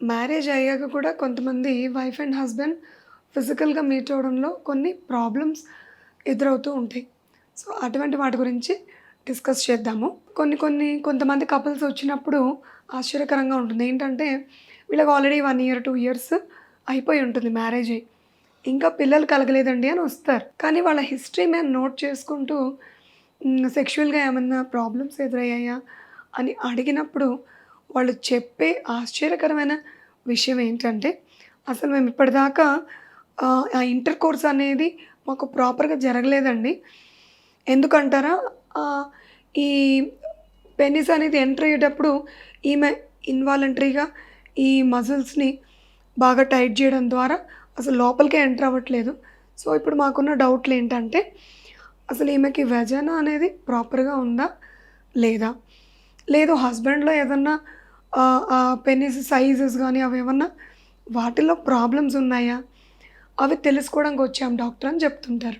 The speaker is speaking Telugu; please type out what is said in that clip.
మ్యారేజ్ అయ్యాక కూడా కొంతమంది వైఫ్ అండ్ హస్బెండ్ ఫిజికల్‌గా మీట్ అవ్వడంలో కొన్ని ప్రాబ్లమ్స్ ఎదురవుతూ ఉంటాయి. సో, అటువంటి వాటి గురించి డిస్కస్ చేద్దాము. కొంతమంది కపుల్స్ వచ్చినప్పుడు ఆశ్చర్యకరంగా ఉంటుంది. ఏంటంటే వీళ్ళకి ఆల్రెడీ 1 ఇయర్, 2 ఇయర్స్ అయిపోయి ఉంటుంది మ్యారేజ్ అయ్యి. ఇంకా పిల్లలు కలగలేదండి అని వస్తారు. కానీ వాళ్ళ హిస్టరీ మేము నోట్ చేసుకుంటూ సెక్షువల్‌గా ఏమన్నా ప్రాబ్లమ్స్ ఎదురయ్యాయా అని అడిగినప్పుడు వాళ్ళు చెప్పే ఆశ్చర్యకరమైన విషయం ఏంటంటే, అసలు మేము ఇప్పటిదాకా ఆ ఇంటర్ కోర్స్ అనేది మాకు ప్రాపర్‌గా జరగలేదండి. ఎందుకంటారా? ఆహ్, ఈ పెనిస్ అనేది ఎంటర్ అయ్యేటప్పుడు ఈమె ఇన్వాలంటరీగా ఈ మజిల్స్‌ని బాగా టైట్ చేయడం ద్వారా అసలు లోపలికే ఎంటర్ అవ్వట్లేదు. సో, ఇప్పుడు మాకున్న డౌట్‌లేంటంటే, అసలు ఈమెకి వెజైనా అనేది ప్రాపర్‌గా ఉందా? లేదా? లేదు హస్బెండ్‌లో ఏదన్నా ఆ పెనిస్ సైజెస్ గానీ అవేమన్నా వాటిలో ప్రాబ్లమ్స్ ఉన్నాయా? అవి తెలుసుకోవడానికొచ్చాం డాక్టర్ అని చెప్తుంటారు.